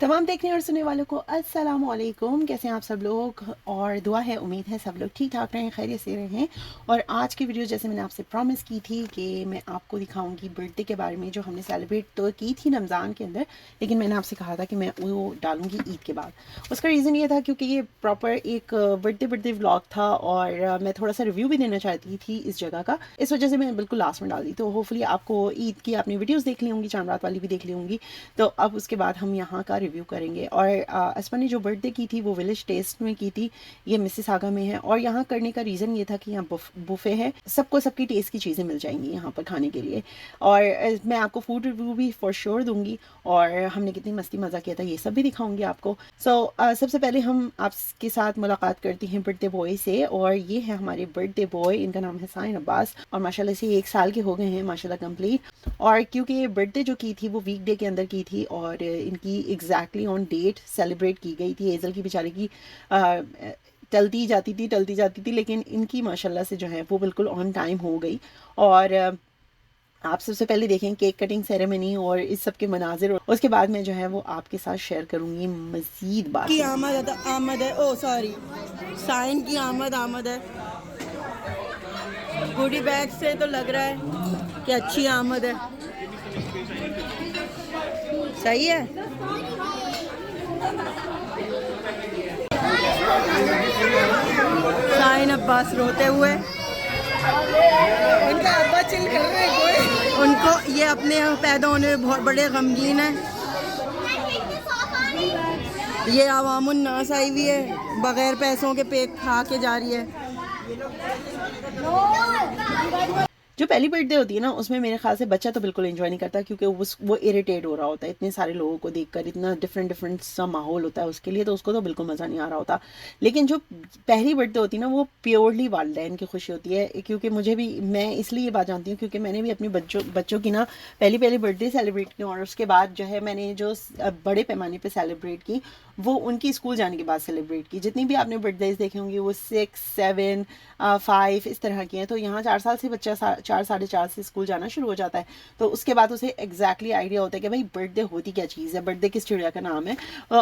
तमाम देखने और सुनने वालों को अस्सलाम वालेकुम। कैसे हैं आप सब लोग? और दुआ है, उम्मीद है सब लोग ठीक ठाक रहें, खैरियत से रहें। और आज की वीडियो जैसे मैंने आपसे प्रॉमिस की थी कि मैं आपको दिखाऊंगी बर्थडे के बारे में, जो हमने सेलिब्रेट तो की थी रमज़ान के अंदर, लेकिन मैंने आपसे कहा था कि मैं वो डालूंगी ईद के बाद। उसका रीज़न ये था क्योंकि ये प्रॉपर एक बर्थडे व्लॉग था और मैं थोड़ा सा रिव्यू भी देना चाहती थी इस जगह का। इस वजह से मैंने बिल्कुल लास्ट में डाल दी। तो होपफुली आपको ईद की आपने वीडियोज़ देख ली होंगी, चांद रात वाली भी देख ली होंगी। तो अब उसके बाद हम यहाँ का रिव्यू करेंगे। और असमा ने जो बर्थडे की थी वो विलेज टेस्ट में की थी, ये मिसिसागा में है। और यहाँ करने का रीज़न ये था कि यहाँ बुफे है, सबको सबकी टेस्ट की चीज़ें मिल जाएंगी यहाँ पर खाने के लिए। और मैं आपको फूड रिव्यू भी फॉर श्योर दूंगी, और हमने कितनी मस्ती मज़ा किया था ये सब भी दिखाऊंगी आपको। सबसे पहले हम आपके साथ मुलाकात करती हैं बर्थडे बॉय से। और ये है हमारे बर्थडे बॉय, इनका नाम है साइन अब्बास, और माशाल्लाह से 1 साल के हो गए हैं माशाल्लाह कंप्लीट। और क्योंकि ये बर्थडे जो की थी वो वीकडे के अंदर की थी, और इनकी एग्जैक्टली ऑन डेट सेलिब्रेट की गई थी। एजल की बेचारी की टलती जाती थी, लेकिन इनकी माशाल्लाह से जो है वो बिल्कुल ऑन टाइम हो गई। और आप सबसे पहले देखें केक कटिंग सेरेमनी और इस सब के मनाजिर, और उसके बाद मैं जो है वो आपके साथ शेयर करूँगी मज़ीद बात की आमद है। ओ सॉरी, साइन की आमद है। गुडी बैग से तो लग रहा है कि अच्छी आमद है। सही है। साइन अब्बास रोते हुए, उनका अब्बा चिल कर रहे हैं कोई। उनको ये अपने यहाँ पैदा होने में बहुत बड़े गमगीन है। ये अवामुन नास आई हुई है, बगैर पैसों के पेट खा के जा रही है। जो पहली बर्थडे होती है ना, उसमें मेरे ख्याल से बच्चा तो बिल्कुल एंजॉय नहीं करता, क्योंकि वो इरिटेट हो रहा होता है इतने सारे लोगों को देखकर, इतना डिफरेंट सा माहौल होता है उसके लिए, तो उसको तो बिल्कुल मज़ा नहीं आ रहा होता। लेकिन जो पहली बर्थडे होती है ना, वो प्योरली वालिदैन की खुशी होती है। क्योंकि मुझे भी, मैं इसलिए ये बात जानती हूँ क्योंकि मैंने भी अपने बच्चों की ना पहली बर्थडे सेलिब्रेट की, और उसके बाद जो है मैंने जो बड़े पैमाने पर सेलिब्रेट की वो उनकी स्कूल जाने के बाद सेलिब्रेट की। जितनी भी आपने बर्थडेज देखे होंगे वो 6, 7, 5 इस तरह की हैं। तो यहाँ 4 साल से बच्चा 4, 4.5 से स्कूल जाना शुरू हो जाता है, तो उसके बाद उसे एग्जैक्टली आइडिया होता है कि भाई बर्थडे होती क्या चीज़ है, बर्थडे किस चिड़िया का नाम है।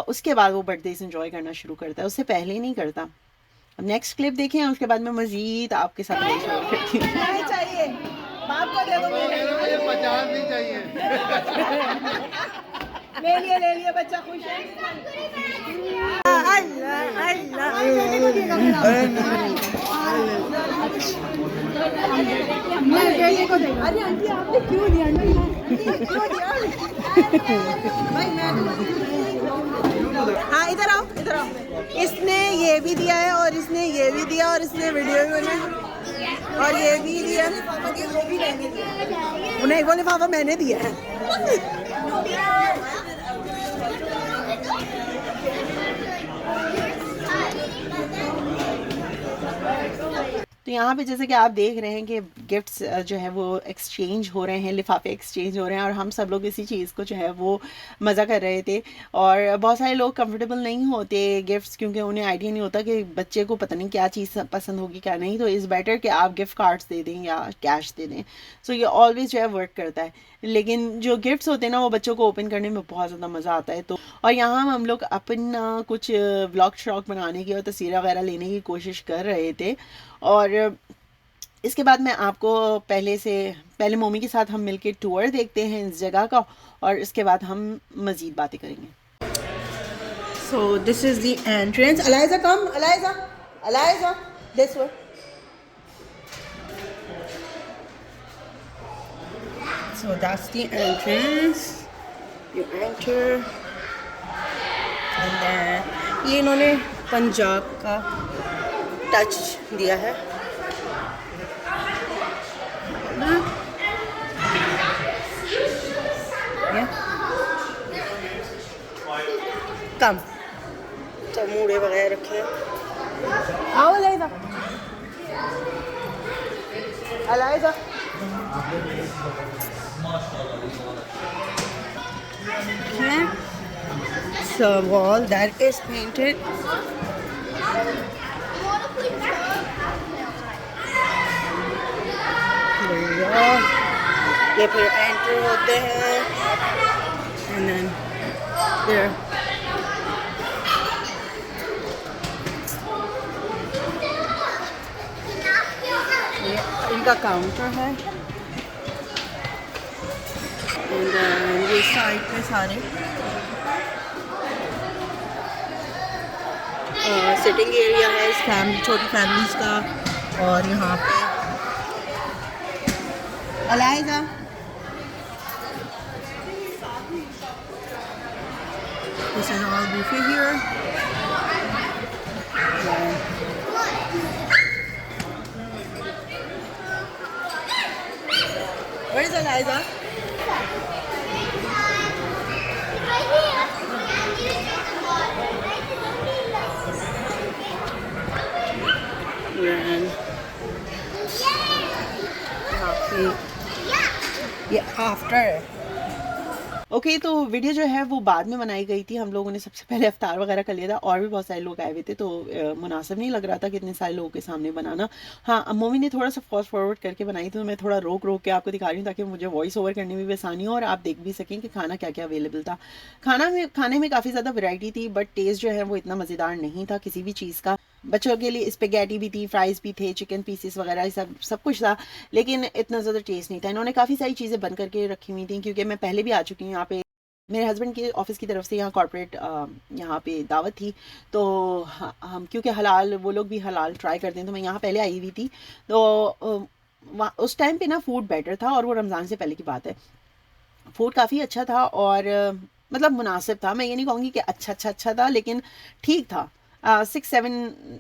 उसके बाद वो बर्थडे इंजॉय करना शुरू करता है, उससे पहले नहीं करता। अब नेक्स्ट क्लिप देखें, उसके बाद मैं मजीद आपके साथ शेयर करती हूँ। चाहिए बाप को दे दो, मुझे 50 नहीं चाहिए। ले लिए बच्चा खुश है। अल्लाह अल्लाह, अरे आंटी आपने क्यों दिया? क्यों दिया भाई? मैं हाँ, इधर आओ इधर आओ। इसने ये भी दिया है, और इसने ये भी दिया, और इसने वीडियो भी बनाई, और ये भी दिया। उन्हें एक लिफाफा मैंने दिया है। तो यहाँ पे जैसे कि आप देख रहे हैं कि गिफ्ट्स जो है वो एक्सचेंज हो रहे हैं, लिफाफे एक्सचेंज हो रहे हैं, और हम सब लोग इसी चीज़ को जो है वो मज़ा कर रहे थे। और बहुत सारे लोग कंफर्टेबल नहीं होते गिफ्ट्स, क्योंकि उन्हें आइडिया नहीं होता कि बच्चे को पता नहीं क्या चीज़ पसंद होगी क्या नहीं। तो इज़ बेटर कि आप गिफ्ट कार्ड्स दे दें या कैश दे दें। सो ये ऑलवेज जो है वर्क करता है। लेकिन जो गिफ्ट्स होते हैं ना, वो बच्चों को ओपन करने में बहुत ज़्यादा मज़ा आता है। तो और यहाँ हम लोग अपना कुछ व्लॉग श्लॉग बनाने की और तस्वीरें वगैरह लेने की कोशिश कर रहे थे। और इसके बाद मैं आपको पहले मोमी के साथ हम मिलके टूर देखते हैं इस जगह का, और इसके बाद हम मज़ीद बातें करेंगे। So this is the entrance. Eliza, come. Eliza, this way. So that's the entrance. You enter, and then ये इन्होंने पंजाब का टच दिया है। कम तो मूड़े वगैरह रखे हैं। आओ ELISA, ELISA. So wall that is painted. ये फिर एंटर होते हैं, and then there इनका काउंटर है। एंड ये साइड पे सारे सिटिंग एरिया है छोटी फैमिलीज का। और यहाँ पे ELISA this is all buffet here. Where is Eliza? After okay तो वीडियो जो है वो बाद में बनाई गई थी। हम लोगों ने सबसे पहले अफ्तार वगैरह कर लिया था और भी बहुत सारे लोग आए हुए थे, तो मुनासिब नहीं लग रहा था कि इतने सारे लोगों के सामने बनाना। हाँ, मम्मी ने थोड़ा सा फास्ट फॉरवर्ड करके बनाई, तो मैं थोड़ा रोक के आपको दिखा रही हूँ ताकि मुझे वॉइस ओवर करने में भी आसानी हो और आप देख भी सकें कि खाना क्या क्या अवेलेबल था। खाने में काफ़ी ज़्यादा वैरायटी थी, बट टेस्ट जो है वो इतना मज़ेदार नहीं था किसी भी चीज़ का। बच्चों के लिए स्पेगेटी भी थी, फ्राइज़ भी थे, चिकन पीसेस वगैरह सब कुछ था, लेकिन इतना ज़्यादा टेस्ट नहीं था। इन्होंने काफ़ी सारी चीज़ें बंद करके रखी हुई थी क्योंकि मैं पहले भी आ चुकी हूँ यहाँ पे। मेरे हस्बैंड के ऑफिस की तरफ से यहाँ कॉर्पोरेट यहाँ पे दावत थी, तो हम क्योंकि हलाल वो लोग भी हलाल ट्राई करते हैं, तो मैं यहाँ पहले आई हुई थी। तो उस टाइम पे ना फूड बेटर था और वो रमज़ान से पहले की बात है। फूड काफ़ी अच्छा था और मतलब मुनासिब था। मैं ये नहीं कहूँगी कि अच्छा था, लेकिन ठीक था। 6-7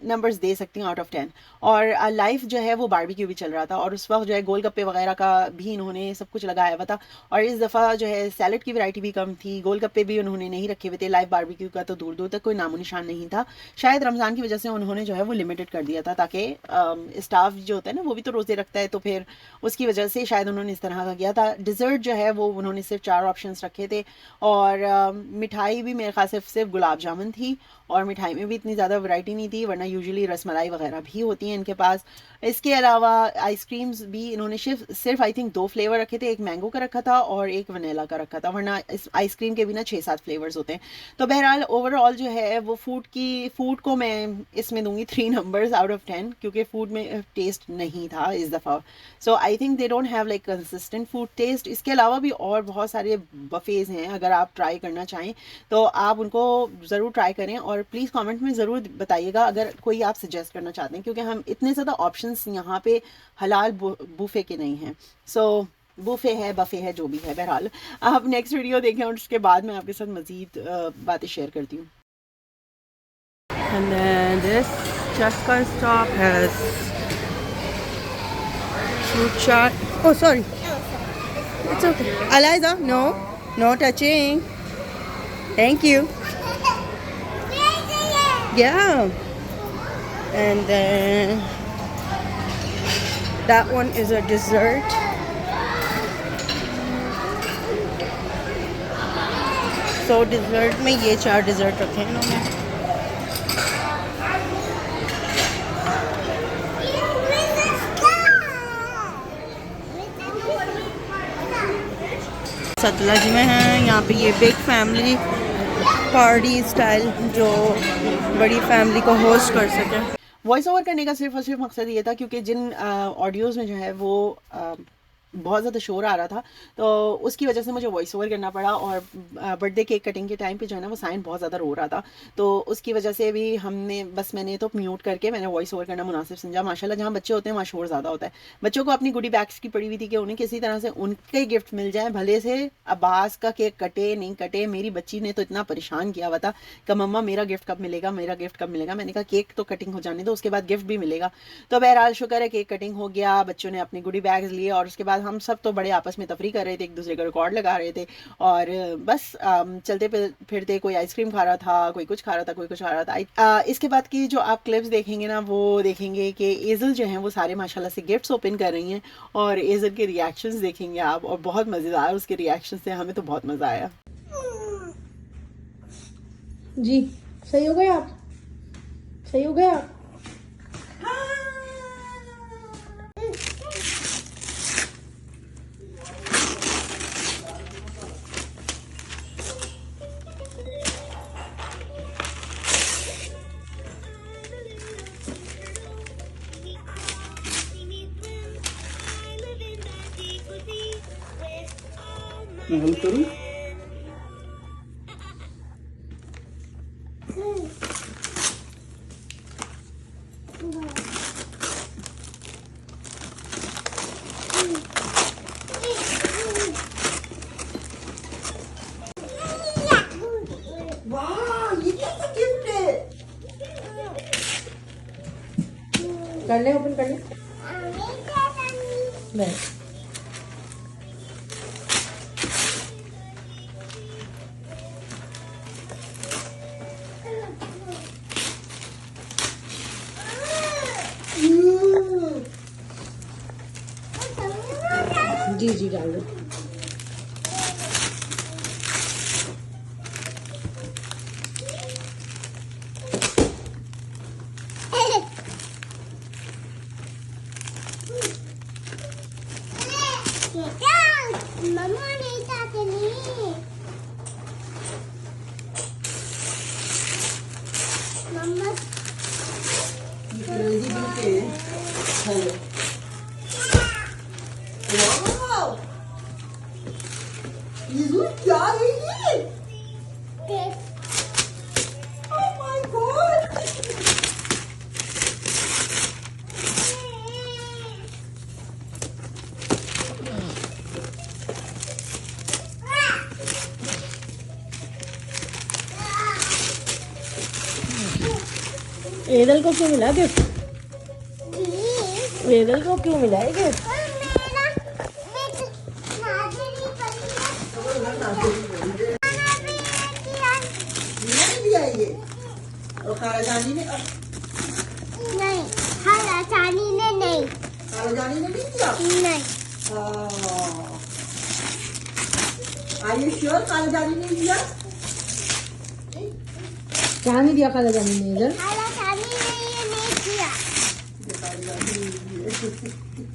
नंबर्स दे सकती हूँ आउट ऑफ 10। और लाइफ जो है वो बारबेक्यू भी चल रहा था और उस वक्त जो है गोलगप्पे वगैरह का भी इन्होंने सब कुछ लगाया हुआ था। और इस दफ़ा जो है सैलड की वैरायटी भी कम थी, गोलगप्पे भी उन्होंने नहीं रखे हुए थे। लाइव बारबेक्यू का तो दूर तक कोई नामो निशान नहीं था। शायद रमज़ान की वजह से उन्होंने जो है वो लिमिटेड कर दिया था ताकि स्टाफ जो होता है ना वो भी तो रोज़े रखता है, तो फिर उसकी वजह से शायद उन्होंने इस तरह का किया था। डिज़र्ट जो है वो उन्होंने सिर्फ 4 ऑप्शन रखे थे और मिठाई भी मेरे ख्याल से सिर्फ गुलाब जामुन थी और मिठाई में भी इतनी ज़्यादा वैरायटी नहीं थी, वरना यूजुअली रसमलाई वगैरह भी होती हैं इनके पास। इसके अलावा आइसक्रीम्स भी इन्होंने सिर्फ आई थिंक 2 फ्लेवर रखे थे, एक मैंगो का रखा था और एक वनीला का रखा था, वरना इस आइसक्रीम के भी ना 6-7 फ्लेवर्स होते हैं। तो बहरहाल ओवरऑल जो है वो फूड को मैं इसमें दूंगी 3 नंबर्स आउट ऑफ 10 क्योंकि फूड में टेस्ट नहीं था इस दफ़ा। So I think they don't have like consistent food taste. इसके अलावा भी और बहुत सारे बफेज हैं, अगर आप ट्राई करना चाहें तो आप उनको ज़रूर ट्राई करें और प्लीज़ कमेंट में ज़रूर बताइएगा अगर कोई आप सजेस्ट करना चाहते हैं, क्योंकि हम इतने ज़्यादा ऑप्शंस यहाँ पे हलाल बूफे के नहीं हैं। सो बूफे है जो भी है। बहरहाल आप नेक्स्ट वीडियो देखें और उसके बाद मैं आपके साथ मज़ीद बातें शेयर करती हूँ। And then this Chaska stop has fruit chaat. Oh, sorry. It's okay. Eliza, no touching. Thank you. Yeah. And then that one is a dessert. So dessert में ये 4 dessert रखे हैं इन्होंने। सतलज में है यहाँ पे ये बिग फैमिली पार्टी स्टाइल जो बड़ी फैमिली को होस्ट कर सके। वॉइस ओवर करने का सिर्फ और सिर्फ मकसद ये था क्योंकि जिन ऑडियोज़ में जो है वो बहुत ज़्यादा शोर आ रहा था, तो उसकी वजह से मुझे वॉइस ओवर करना पड़ा। और बर्थडे केक कटिंग के टाइम पे जो है ना वो साइन बहुत ज़्यादा रो रहा था, तो उसकी वजह से भी मैंने तो म्यूट करके मैंने वॉइस ओवर करना मुनासिब समझा। माशाल्लाह जहाँ बच्चे होते हैं वहाँ शोर ज़्यादा होता है। बच्चों को अपनी गुडी बैग्स की पड़ी हुई थी कि उन्हें किसी तरह से उनके गिफ्ट मिल जाए, भले से अब्बास का केक कटे नहीं कटे। मेरी बच्ची ने तो इतना परेशान किया हुआ था कि मम्मा मेरा गिफ्ट कब मिलेगा। मैंने कहा केक तो कटिंग हो जाने दो, उसके बाद गिफ्ट भी मिलेगा। तो बहरहाल शुक्र है केक कटिंग हो गया, बच्चों ने अपनी गुडी बैग्स लिए और उसके बाद हम सब तो बड़े आपस में तफरी कर रहे थे, एक दूसरे का रिकॉर्ड लगा रहे थे और बस चलते फिरते कोई आइसक्रीम खा रहा था, कोई कुछ खा रहा था, कोई कुछ खा रहा था। इसके बाद की जो आप क्लिप्स देखेंगे ना वो देखेंगे कि एजल जो हैं वो सारे माशाल्लाह से गिफ्ट्स ओपन कर रही हैं और एजल के रिएक्शंस देखेंगे आप, और बहुत मज़ेदार उसके रिएक्शन से हमें तो बहुत मज़ा आया। जी सही हो गए आप, सही हो गए आप। हम करूं कर ले ओपन कर ले नहीं जी जी डाल दो मम्मा नहीं चाहते नहीं मम्मा क्या है ये? Oh my God! वेदल को क्यों मिला गिफ्ट? वेदल को क्यों मिला है गिफ्ट? और खालाजानी ने नहीं खालाजानी ने नहीं खालाजानी ने नहीं दिया? नहीं Are you sure खालाजानी ने दिया? क्या नहीं दिया खालाजानी ने इधर? खालाजानी ने ये नहीं किया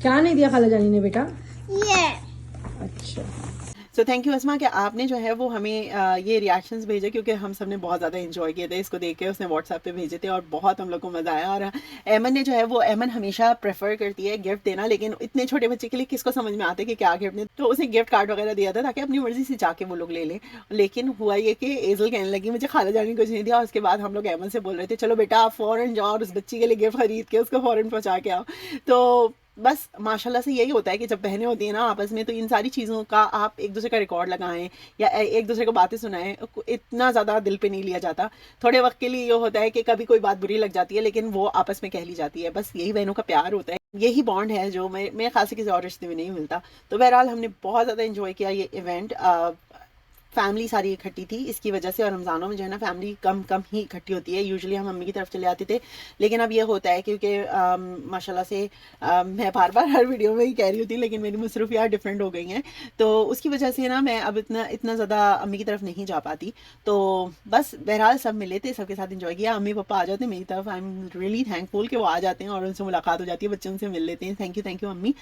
क्या नहीं दिया खालाजानी ने बेटा? ये अच्छा सो थैंक यू अस्मा कि आपने जो है वो हमें ये रिएक्शंस भेजे, क्योंकि हम सब ने बहुत ज़्यादा एंजॉय किए थे इसको देख के। उसने व्हाट्सएप पे भेजे थे और बहुत हम लोग को मज़ा आया। और एमन ने जो है वो, एमन हमेशा प्रेफर करती है गिफ्ट देना, लेकिन इतने छोटे बच्चे के लिए किसको समझ में आते कि क्या गिफ्ट दें, तो उसने गिफ्ट कार्ड वगैरह दिया था ताकि अपनी मर्जी से जाके वो लोग ले लें। लेकिन हुआ ये कि एजल कहने लगी मुझे खाला जाने कुछ नहीं दिया। और उसके बाद हम लोग एमन से बोल रहे थे चलो बेटा आप फ़ौरन जाओ और उस बच्ची के लिए गिफ्ट खरीद के उसको फ़ौरन पहुँचा के आओ। तो बस माशाल्लाह से यही होता है कि जब बहनें होती हैं ना आपस में, तो इन सारी चीज़ों का आप एक दूसरे का रिकॉर्ड लगाएं या एक दूसरे को बातें सुनाएं, इतना ज़्यादा दिल पे नहीं लिया जाता। थोड़े वक्त के लिए ये होता है कि कभी कोई बात बुरी लग जाती है, लेकिन वो आपस में कह ली जाती है। बस यही बहनों का प्यार होता है, यही बॉन्ड है जो मेरे ख्याल से किसी और रिश्ते में नहीं मिलता। तो बहरहाल हमने बहुत ज़्यादा इंजॉय किया ये इवेंट। फैमिली सारी इकट्ठी थी इसकी वजह से, और रमज़ानों में जो है ना फैमिली कम कम ही इकट्ठी होती है। यूजुअली हम मम्मी की तरफ चले आते थे, लेकिन अब ये होता है क्योंकि माशाल्लाह से मैं बार बार हर वीडियो में ही कह रही होती हूँ, लेकिन मेरी मसरूफियात डिफरेंट हो गई हैं, तो उसकी वजह से ना मैं अब इतना ज़्यादा अम्मी की तरफ नहीं जा पाती। तो बस बहरहाल सब मिले थे, सबके साथ इंजॉय किया। अम्मी पापा आ जाते हैं मेरी तरफ, आई एम रियली थैंकफुल कि वो आ जाते हैं और उनसे मुलाकात हो जाती है, बच्चे उनसे मिल लेते हैं। थैंक यू अम्मी,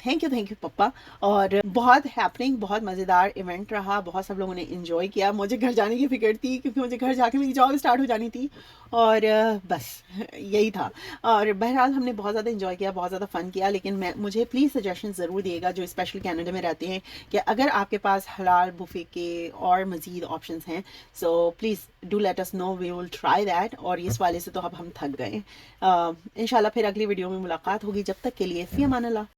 थैंक यू पप्पा। और बहुत हैपनिंग, बहुत मज़ेदार इवेंट रहा, बहुत सब लोगों ने इंजॉय किया। मुझे घर जाने की फिक्र थी क्योंकि मुझे घर जाके मेरी जॉब स्टार्ट हो जानी थी, और बस यही था। और बहरहाल हमने बहुत ज़्यादा इंजॉय किया, बहुत ज़्यादा फ़न किया। लेकिन मुझे प्लीज़ सजेशन ज़रूर दिएगा जो स्पेशली कनाडा में रहते हैं, कि अगर आपके पास हलाल बुफे के और मज़ीद ऑप्शंस हैं, so please do let us know, we will try that. और इस वाले से तो अब हम थक गए। इंशाल्लाह फिर अगली वीडियो में मुलाकात होगी, जब तक के लिए फ़ी अमान अल्लाह।